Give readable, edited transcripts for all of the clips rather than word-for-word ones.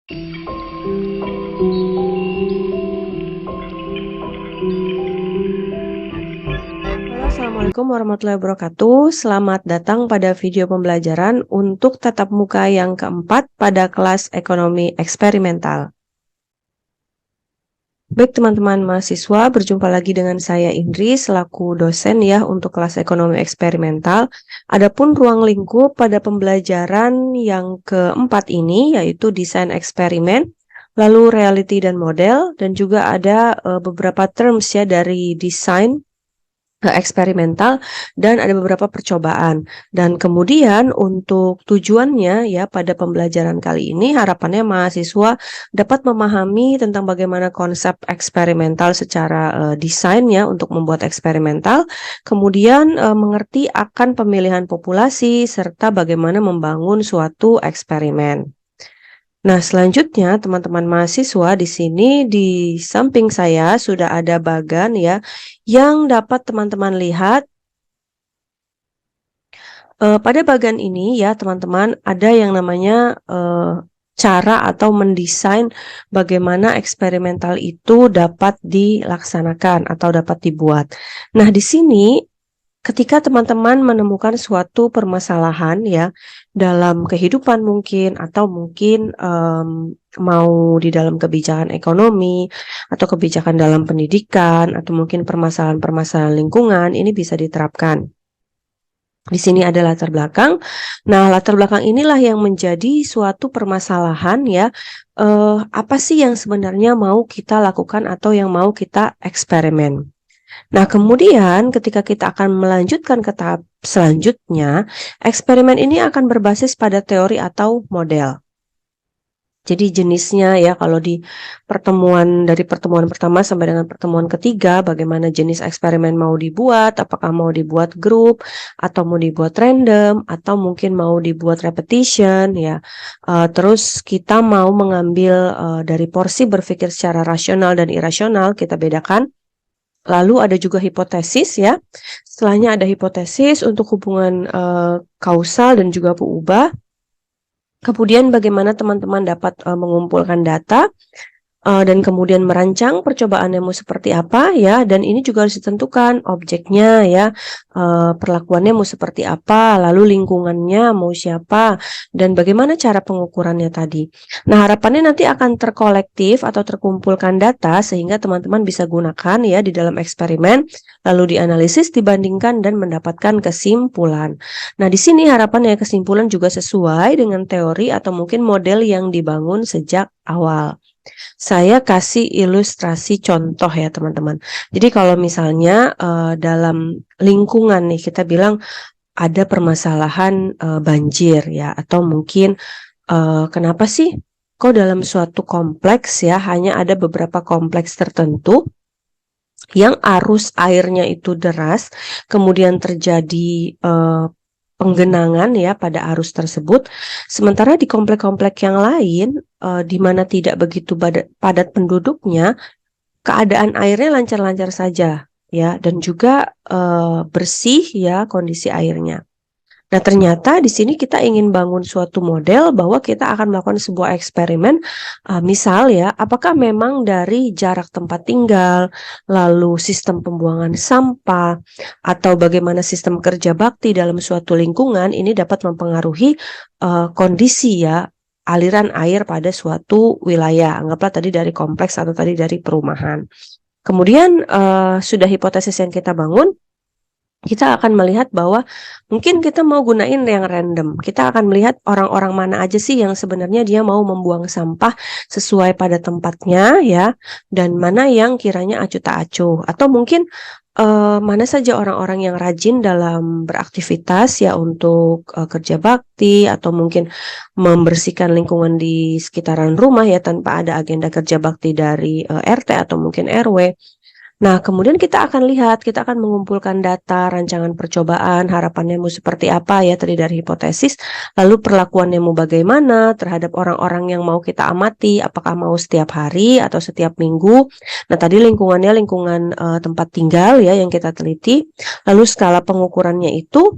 Halo, Assalamualaikum warahmatullahi wabarakatuh. Selamat datang pada video pembelajaran untuk tatap muka yang keempat pada kelas ekonomi eksperimental. Baik teman-teman mahasiswa, berjumpa lagi dengan saya Indri selaku dosen ya untuk kelas ekonomi eksperimental. Adapun ruang lingkup pada pembelajaran yang keempat ini yaitu desain eksperimen, lalu reality dan model, dan juga ada beberapa terms ya dari desain eksperimental dan ada beberapa percobaan. Dan kemudian untuk tujuannya ya pada pembelajaran kali ini harapannya mahasiswa dapat memahami tentang bagaimana konsep eksperimental secara desainnya untuk membuat eksperimental, kemudian mengerti akan pemilihan populasi serta bagaimana membangun suatu eksperimen. Nah, selanjutnya teman-teman mahasiswa di sini di samping saya sudah ada bagan ya yang dapat teman-teman lihat. Pada bagan ini ya teman-teman ada yang namanya cara atau mendesain bagaimana eksperimental itu dapat dilaksanakan atau dapat dibuat. Nah, di sini ketika teman-teman menemukan suatu permasalahan ya dalam kehidupan mungkin atau mungkin mau di dalam kebijakan ekonomi atau kebijakan dalam pendidikan atau mungkin permasalahan-permasalahan lingkungan, ini bisa diterapkan. Di sini ada latar belakang. Nah, latar belakang inilah yang menjadi suatu permasalahan ya. Apa sih yang sebenarnya mau kita lakukan atau yang mau kita eksperimen? Nah, kemudian ketika kita akan melanjutkan ke tahap selanjutnya, eksperimen ini akan berbasis pada teori atau model. Jadi jenisnya ya kalau di dari pertemuan pertama sampai dengan pertemuan ketiga, bagaimana jenis eksperimen mau dibuat, apakah mau dibuat grup, atau mau dibuat random, atau mungkin mau dibuat repetition ya. Terus kita mau mengambil dari porsi berpikir secara rasional dan irasional, kita bedakan. Lalu ada juga hipotesis ya. Setelahnya ada hipotesis untuk hubungan kausal dan juga peubah. Kemudian bagaimana teman-teman dapat mengumpulkan data dan kemudian merancang percobaannya mau seperti apa ya, dan ini juga harus ditentukan objeknya ya, perlakuannya mau seperti apa, lalu lingkungannya mau siapa, dan bagaimana cara pengukurannya tadi. Nah, harapannya nanti akan terkolektif atau terkumpulkan data sehingga teman-teman bisa gunakan ya di dalam eksperimen, lalu dianalisis, dibandingkan, dan mendapatkan kesimpulan. Nah, di sini harapannya kesimpulan juga sesuai dengan teori atau mungkin model yang dibangun sejak awal. Saya kasih ilustrasi contoh ya teman-teman. Jadi kalau misalnya dalam lingkungan nih kita bilang ada permasalahan banjir ya, atau mungkin kenapa sih kok dalam suatu kompleks ya hanya ada beberapa kompleks tertentu yang arus airnya itu deras, kemudian terjadi penggenangan ya pada arus tersebut, sementara di komplek-komplek yang lain di mana tidak begitu padat penduduknya, keadaan airnya lancar-lancar saja ya, dan juga bersih ya kondisi airnya. Nah, ternyata di sini kita ingin bangun suatu model bahwa kita akan melakukan sebuah eksperimen, misal ya, apakah memang dari jarak tempat tinggal, lalu sistem pembuangan sampah, atau bagaimana sistem kerja bakti dalam suatu lingkungan ini dapat mempengaruhi kondisi ya, aliran air pada suatu wilayah. Anggaplah tadi dari kompleks atau tadi dari perumahan. Kemudian sudah hipotesis yang kita bangun, kita akan melihat bahwa mungkin kita mau gunain yang random. Kita akan melihat orang-orang mana aja sih yang sebenarnya dia mau membuang sampah sesuai pada tempatnya ya, dan mana yang kiranya acuh tak acuh. Atau mungkin mana saja orang-orang yang rajin dalam beraktivitas ya untuk kerja bakti, atau mungkin membersihkan lingkungan di sekitaran rumah ya tanpa ada agenda kerja bakti dari RT atau mungkin RW. Nah, kemudian kita akan lihat, kita akan mengumpulkan data, rancangan percobaan, harapannya mau seperti apa ya tadi dari hipotesis, lalu perlakuannya mau bagaimana terhadap orang-orang yang mau kita amati, apakah mau setiap hari atau setiap minggu. Nah, tadi lingkungannya lingkungan tempat tinggal ya yang kita teliti, lalu skala pengukurannya itu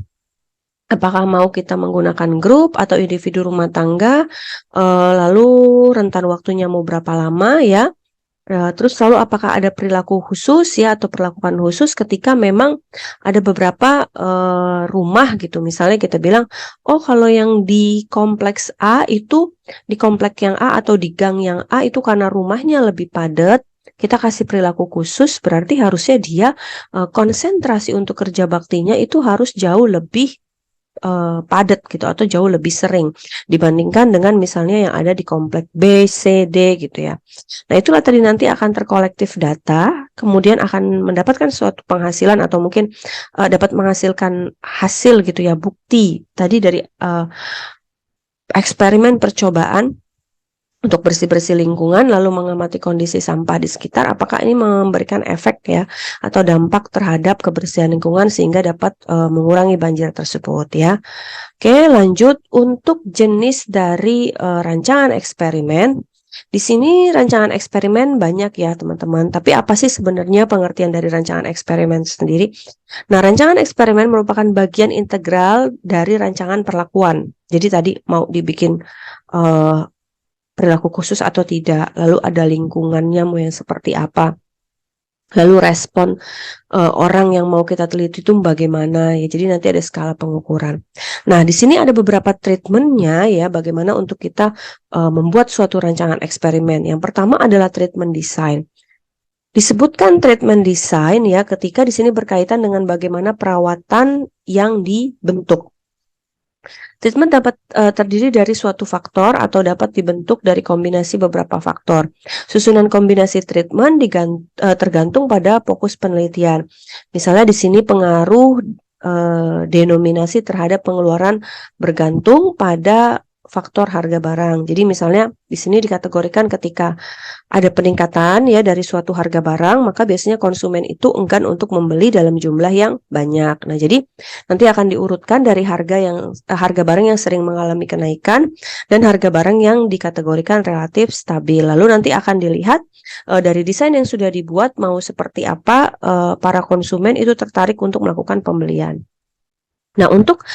Apakah mau kita menggunakan grup atau individu rumah tangga, lalu rentan waktunya mau berapa lama ya, terus lalu apakah ada perilaku khusus ya atau perlakuan khusus ketika memang ada beberapa, rumah gitu misalnya kita bilang, "Oh kalau yang di kompleks A itu, di komplek yang A atau di gang yang A itu karena rumahnya lebih padat, kita kasih perilaku khusus berarti harusnya dia, konsentrasi untuk kerja baktinya itu harus jauh lebih padat gitu atau jauh lebih sering dibandingkan dengan misalnya yang ada di komplek B, C, D gitu ya. Nah, itulah tadi nanti akan terkolektif data, kemudian akan mendapatkan suatu penghasilan atau mungkin, dapat menghasilkan hasil gitu ya, bukti tadi dari, eksperimen percobaan untuk bersih-bersih lingkungan, lalu mengamati kondisi sampah di sekitar, apakah ini memberikan efek ya, atau dampak terhadap kebersihan lingkungan sehingga dapat, mengurangi banjir tersebut ya. Oke, lanjut untuk jenis dari, rancangan eksperimen. Di sini rancangan eksperimen banyak ya teman-teman, tapi apa sih sebenarnya pengertian dari rancangan eksperimen sendiri? Nah, rancangan eksperimen merupakan bagian integral dari rancangan perlakuan. Jadi tadi mau dibikin, eee perilaku khusus atau tidak, lalu ada lingkungannya mau yang seperti apa, lalu respon, orang yang mau kita teliti itu bagaimana ya, jadi nanti ada skala pengukuran. Nah, di sini ada beberapa treatment-nya ya, bagaimana untuk kita, membuat suatu rancangan eksperimen. Yang pertama adalah treatment design. Disebutkan treatment design ya, ketika di sini berkaitan dengan bagaimana perawatan yang dibentuk. Treatment dapat terdiri dari suatu faktor atau dapat dibentuk dari kombinasi beberapa faktor. Susunan kombinasi treatment tergantung pada fokus penelitian. Misalnya di sini pengaruh denominasi terhadap pengeluaran bergantung pada faktor harga barang. Jadi misalnya di sini dikategorikan ketika ada peningkatan ya dari suatu harga barang, maka biasanya konsumen itu enggan untuk membeli dalam jumlah yang banyak. Nah, jadi nanti akan diurutkan dari harga barang yang sering mengalami kenaikan dan harga barang yang dikategorikan relatif stabil. Lalu nanti akan dilihat dari desain yang sudah dibuat mau seperti apa para konsumen itu tertarik untuk melakukan pembelian. Nah, untuk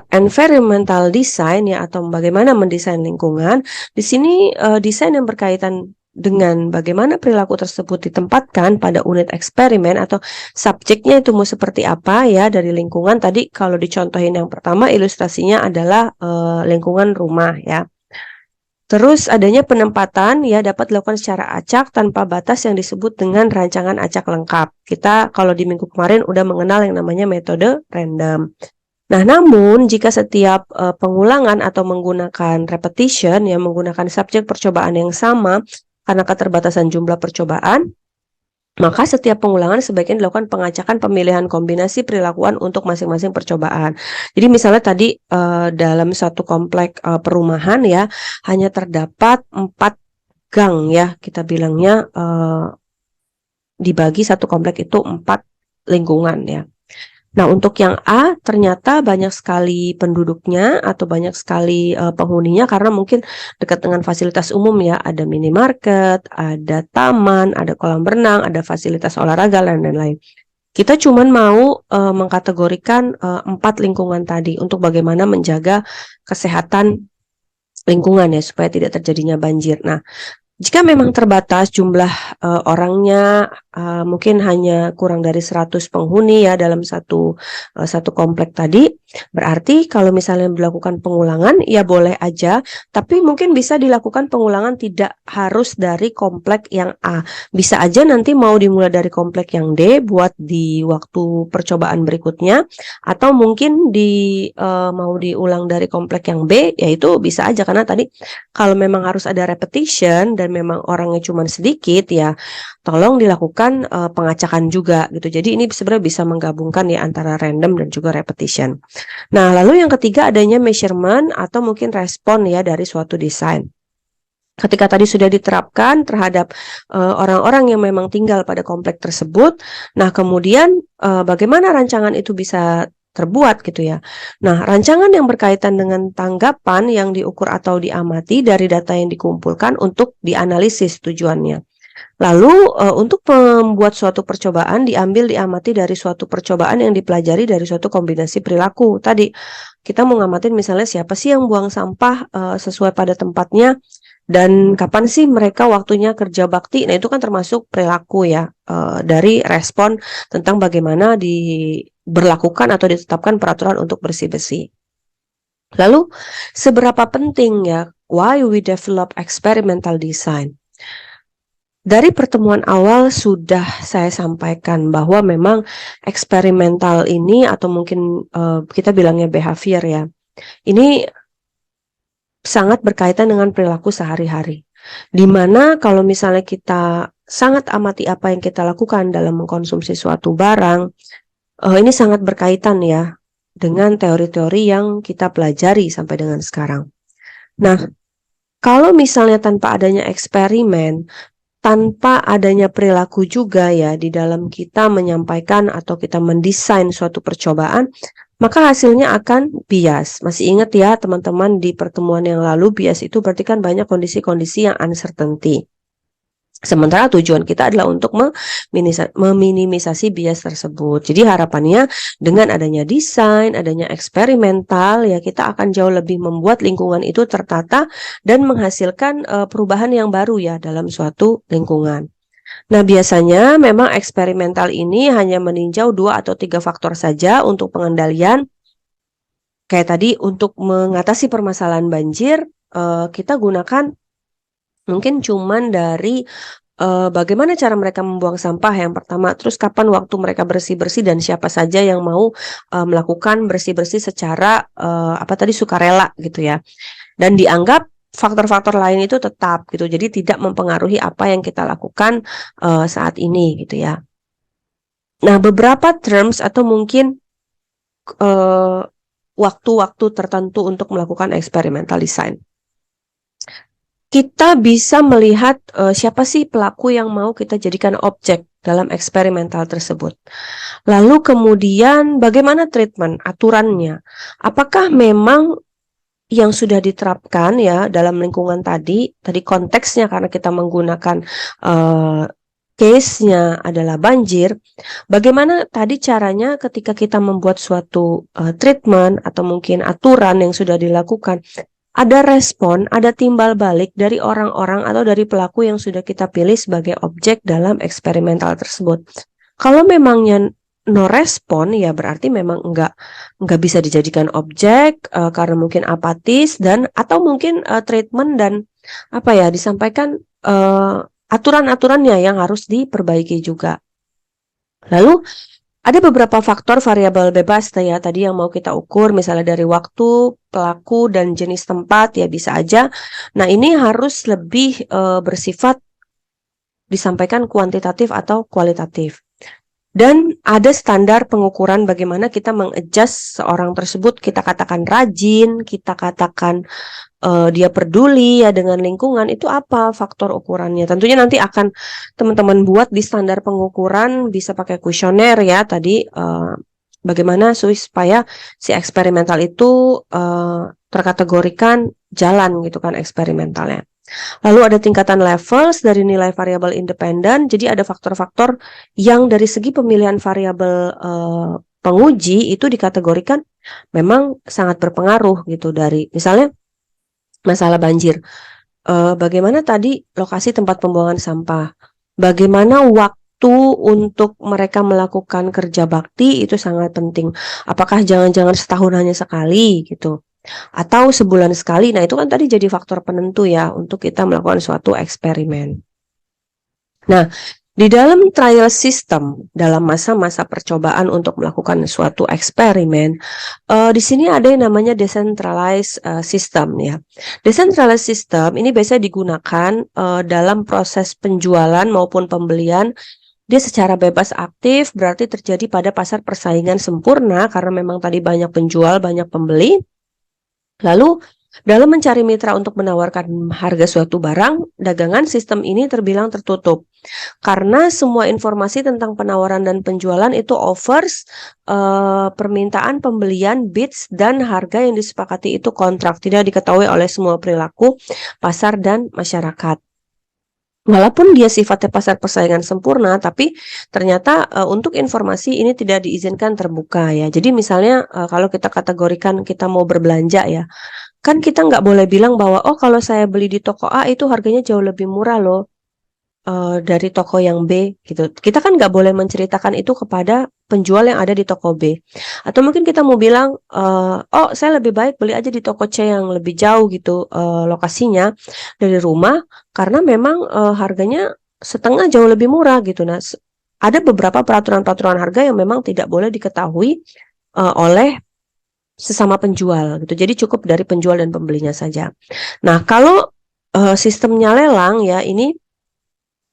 environmental design ya atau bagaimana mendesain lingkungan, di sini, desain yang berkaitan dengan bagaimana perilaku tersebut ditempatkan pada unit eksperimen atau subjeknya itu mau seperti apa ya dari lingkungan. Tadi kalau dicontohin yang pertama ilustrasinya adalah, lingkungan rumah ya. Terus adanya penempatan ya dapat dilakukan secara acak tanpa batas yang disebut dengan rancangan acak lengkap. Kita kalau di minggu kemarin udah mengenal yang namanya metode random. Nah, namun jika setiap pengulangan atau menggunakan repetition yang menggunakan subjek percobaan yang sama karena keterbatasan jumlah percobaan, maka setiap pengulangan sebaiknya dilakukan pengacakan pemilihan kombinasi perilakuan untuk masing-masing percobaan. Jadi misalnya tadi, dalam satu komplek, perumahan ya, hanya terdapat 4 gang ya, kita bilangnya, dibagi satu komplek itu 4 lingkungan ya. Nah, untuk yang A ternyata banyak sekali penduduknya atau banyak sekali, penghuninya karena mungkin dekat dengan fasilitas umum ya, ada minimarket, ada taman, ada kolam renang, ada fasilitas olahraga dan lain-lain. Kita cuman mau, mengkategorikan, 4 lingkungan tadi untuk bagaimana menjaga kesehatan lingkungan ya, supaya tidak terjadinya banjir. Nah, jika memang terbatas jumlah, orangnya, mungkin hanya kurang dari 100 penghuni ya dalam satu komplek tadi, berarti kalau misalnya dilakukan pengulangan, ya boleh aja, tapi mungkin bisa dilakukan pengulangan tidak harus dari komplek yang A. Bisa aja nanti mau dimulai dari komplek yang D buat di waktu percobaan berikutnya, atau mungkin mau diulang dari komplek yang B, ya itu bisa aja karena tadi kalau memang harus ada repetition dan memang orangnya cuma sedikit ya, tolong dilakukan, pengacakan juga gitu. Jadi ini sebenarnya bisa menggabungkan ya antara random dan juga repetition. Nah, lalu yang ketiga adanya measurement atau mungkin respon ya dari suatu desain. Ketika tadi sudah diterapkan terhadap, orang-orang yang memang tinggal pada komplek tersebut, nah kemudian, bagaimana rancangan itu bisa terbuat gitu ya. Nah, rancangan yang berkaitan dengan tanggapan yang diukur atau diamati dari data yang dikumpulkan untuk dianalisis tujuannya. Lalu, untuk membuat suatu percobaan diamati dari suatu percobaan yang dipelajari dari suatu kombinasi perilaku. Tadi, kita mau ngamatin misalnya siapa sih yang buang sampah, sesuai pada tempatnya, dan kapan sih mereka waktunya kerja bakti. Nah, itu kan termasuk perilaku ya, dari respon tentang bagaimana diberlakukan atau ditetapkan peraturan untuk bersih-bersih. Lalu, seberapa penting ya, why we develop experimental design? Dari pertemuan awal sudah saya sampaikan bahwa memang eksperimental ini atau mungkin, kita bilangnya behavior ya, ini sangat berkaitan dengan perilaku sehari-hari. Di mana kalau misalnya kita sangat amati apa yang kita lakukan dalam mengkonsumsi suatu barang, ini sangat berkaitan ya dengan teori-teori yang kita pelajari sampai dengan sekarang. Nah, kalau misalnya tanpa adanya eksperimen, tanpa adanya perilaku juga ya di dalam kita menyampaikan atau kita mendesain suatu percobaan, maka hasilnya akan bias. Masih ingat ya teman-teman di pertemuan yang lalu, bias itu berarti kan banyak kondisi-kondisi yang uncertainty. Sementara tujuan kita adalah untuk meminimisasi bias tersebut. Jadi harapannya dengan adanya desain, adanya eksperimental, ya kita akan jauh lebih membuat lingkungan itu tertata dan menghasilkan perubahan yang baru ya dalam suatu lingkungan. Nah, biasanya memang eksperimental ini hanya meninjau 2 atau 3 faktor saja untuk pengendalian. Kayak tadi untuk mengatasi permasalahan banjir, kita gunakan mungkin cuman dari bagaimana cara mereka membuang sampah yang pertama, terus kapan waktu mereka bersih-bersih dan siapa saja yang mau melakukan bersih-bersih secara sukarela gitu ya. Dan dianggap faktor-faktor lain itu tetap gitu. Jadi tidak mempengaruhi apa yang kita lakukan saat ini gitu ya. Nah, beberapa terms atau mungkin waktu-waktu tertentu untuk melakukan experimental design. Kita bisa melihat siapa sih pelaku yang mau kita jadikan objek dalam eksperimental tersebut. Lalu kemudian bagaimana treatment, aturannya. Apakah memang yang sudah diterapkan ya dalam lingkungan tadi konteksnya karena kita menggunakan case-nya adalah banjir, bagaimana tadi caranya ketika kita membuat suatu treatment atau mungkin aturan yang sudah dilakukan, ada respon, ada timbal balik dari orang-orang atau dari pelaku yang sudah kita pilih sebagai objek dalam eksperimental tersebut. Kalau memangnya no respon, ya berarti memang enggak bisa dijadikan objek karena mungkin apatis dan atau mungkin treatment dan disampaikan aturan-aturannya yang harus diperbaiki juga. Lalu ada beberapa faktor variabel bebas ya tadi yang mau kita ukur, misalnya dari waktu, pelaku, dan jenis tempat ya bisa aja. Nah, ini harus lebih bersifat disampaikan kuantitatif atau kualitatif. Dan ada standar pengukuran bagaimana kita mengadjust seorang tersebut, kita katakan rajin, kita katakan dia peduli ya dengan lingkungan, itu apa faktor ukurannya. Tentunya nanti akan teman-teman buat di standar pengukuran, bisa pakai kuesioner ya tadi, bagaimana supaya si eksperimental itu terkategorikan jalan gitu kan eksperimentalnya. Lalu ada tingkatan levels dari nilai variabel independen. Jadi ada faktor-faktor yang dari segi pemilihan variabel penguji itu dikategorikan memang sangat berpengaruh gitu, dari misalnya masalah banjir. Bagaimana tadi lokasi tempat pembuangan sampah? Bagaimana waktu untuk mereka melakukan kerja bakti itu sangat penting. Apakah jangan-jangan setahun hanya sekali gitu? Atau sebulan sekali. Nah, itu kan tadi jadi faktor penentu ya untuk kita melakukan suatu eksperimen. Nah, di dalam trial system, dalam masa-masa percobaan untuk melakukan suatu eksperimen, di sini ada yang namanya decentralized system ya. Decentralized system ini biasanya digunakan dalam proses penjualan maupun pembelian. Dia secara bebas aktif, berarti terjadi pada pasar persaingan sempurna karena memang tadi banyak penjual, banyak pembeli. Lalu, dalam mencari mitra untuk menawarkan harga suatu barang, dagangan sistem ini terbilang tertutup. Karena semua informasi tentang penawaran dan penjualan itu offers, permintaan pembelian, bids, dan harga yang disepakati itu kontrak. Tidak diketahui oleh semua perilaku pasar dan masyarakat. Walaupun dia sifatnya pasar persaingan sempurna, tapi ternyata, untuk informasi ini tidak diizinkan terbuka ya. Jadi misalnya, kalau kita kategorikan kita mau berbelanja ya, kan kita nggak boleh bilang bahwa, "Oh, kalau saya beli di toko A itu harganya jauh lebih murah loh, dari toko yang B," gitu. Kita kan nggak boleh menceritakan itu kepada penjual yang ada di toko B. Atau mungkin kita mau bilang, "Oh, saya lebih baik beli aja di toko C yang lebih jauh gitu, lokasinya dari rumah, karena memang, harganya setengah jauh lebih murah," gitu. Nah, ada beberapa peraturan-peraturan harga yang memang tidak boleh diketahui, oleh sesama penjual gitu. Jadi cukup dari penjual dan pembelinya saja. Nah, kalau, sistemnya lelang ya, ini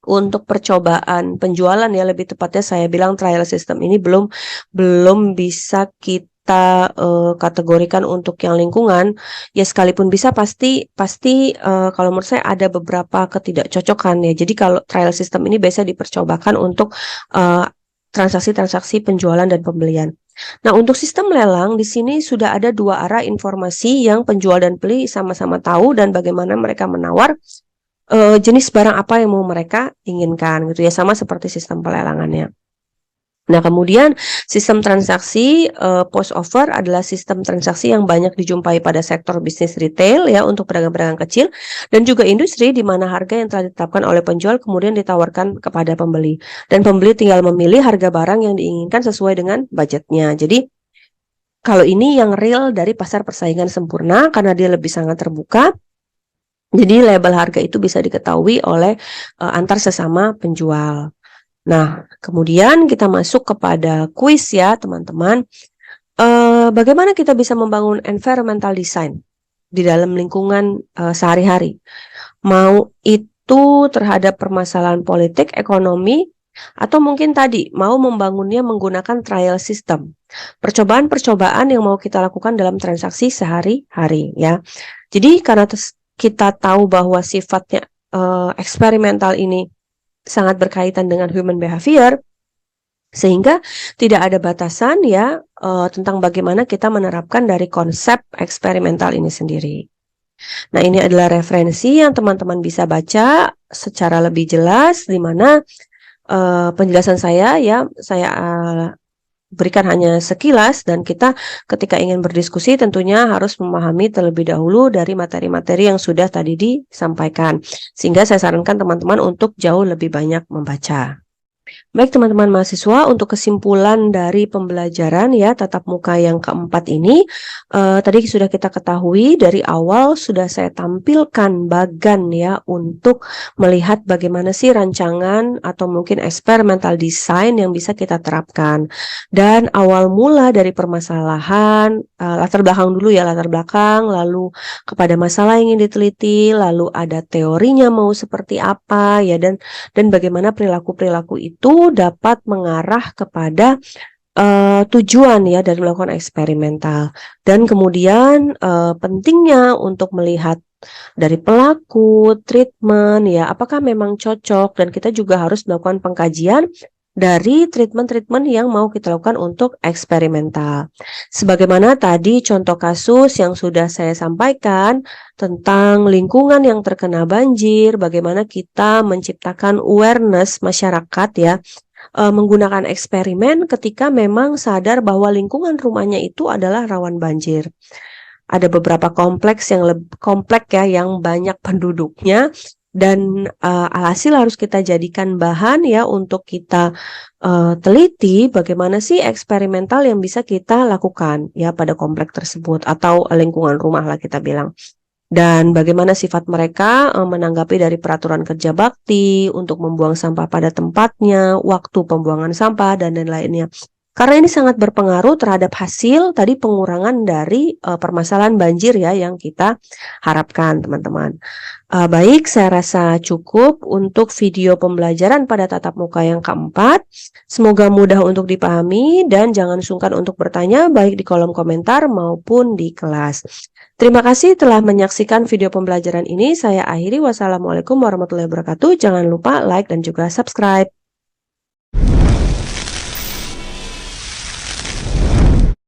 untuk percobaan penjualan ya, lebih tepatnya saya bilang trial system ini belum bisa kita, kategorikan untuk yang lingkungan. Ya sekalipun bisa pasti pasti, kalau menurut saya ada beberapa ketidakcocokan ya. Jadi kalau trial system ini biasa dipercobakan untuk, transaksi-transaksi penjualan dan pembelian. Nah, untuk sistem lelang di sini sudah ada 2 arah informasi yang penjual dan beli sama-sama tahu dan bagaimana mereka menawar jenis barang apa yang mau mereka inginkan gitu ya, sama seperti sistem pelelangannya. Nah, kemudian sistem transaksi, post offer adalah sistem transaksi yang banyak dijumpai pada sektor bisnis retail ya, untuk pedagang-pedagang kecil dan juga industri di mana harga yang telah ditetapkan oleh penjual kemudian ditawarkan kepada pembeli, dan pembeli tinggal memilih harga barang yang diinginkan sesuai dengan budgetnya. Jadi, kalau ini yang real dari pasar persaingan sempurna karena dia lebih sangat terbuka. Jadi label harga itu bisa diketahui oleh, antar sesama penjual. Nah, kemudian kita masuk kepada kuis ya teman-teman. Bagaimana kita bisa membangun environmental design di dalam lingkungan, sehari-hari? Mau itu terhadap permasalahan politik, ekonomi, atau mungkin tadi mau membangunnya menggunakan trial system. Percobaan-percobaan yang mau kita lakukan dalam transaksi sehari-hari ya. Jadi karena kita tahu bahwa sifatnya, eksperimental ini sangat berkaitan dengan human behavior, sehingga tidak ada batasan ya, tentang bagaimana kita menerapkan dari konsep eksperimental ini sendiri. Nah, ini adalah referensi yang teman-teman bisa baca secara lebih jelas, di mana, penjelasan saya ya, saya, berikan hanya sekilas dan kita ketika ingin berdiskusi tentunya harus memahami terlebih dahulu dari materi-materi yang sudah tadi disampaikan. Sehingga saya sarankan teman-teman untuk jauh lebih banyak membaca. Baik teman-teman mahasiswa, untuk kesimpulan dari pembelajaran ya tatap muka yang keempat ini, tadi sudah kita ketahui dari awal sudah saya tampilkan bagan ya untuk melihat bagaimana sih rancangan atau mungkin eksperimental design yang bisa kita terapkan. Dan awal mula dari permasalahan, latar belakang dulu ya, latar belakang, lalu kepada masalah yang ingin diteliti, lalu ada teorinya mau seperti apa ya, dan bagaimana perilaku-perilaku itu dapat mengarah kepada, tujuan ya dari melakukan eksperimental. Dan kemudian, pentingnya untuk melihat dari pelaku, treatment ya, apakah memang cocok, dan kita juga harus melakukan pengkajian dari treatment-treatment yang mau kita lakukan untuk eksperimental. Sebagaimana tadi contoh kasus yang sudah saya sampaikan tentang lingkungan yang terkena banjir, bagaimana kita menciptakan awareness masyarakat ya, menggunakan eksperimen ketika memang sadar bahwa lingkungan rumahnya itu adalah rawan banjir. Ada beberapa kompleks yang komplek ya, yang banyak penduduknya dan, alhasil harus kita jadikan bahan ya untuk kita, teliti bagaimana sih eksperimental yang bisa kita lakukan ya pada komplek tersebut atau lingkungan rumah lah kita bilang. Dan bagaimana sifat mereka, menanggapi dari peraturan kerja bakti untuk membuang sampah pada tempatnya, waktu pembuangan sampah, dan lain-lainnya. Karena ini sangat berpengaruh terhadap hasil tadi pengurangan dari, permasalahan banjir ya yang kita harapkan teman-teman. Baik, saya rasa cukup untuk video pembelajaran pada tatap muka yang keempat. Semoga mudah untuk dipahami dan jangan sungkan untuk bertanya baik di kolom komentar maupun di kelas. Terima kasih telah menyaksikan video pembelajaran ini. Saya akhiri. Wassalamualaikum warahmatullahi wabarakatuh. Jangan lupa like dan juga subscribe.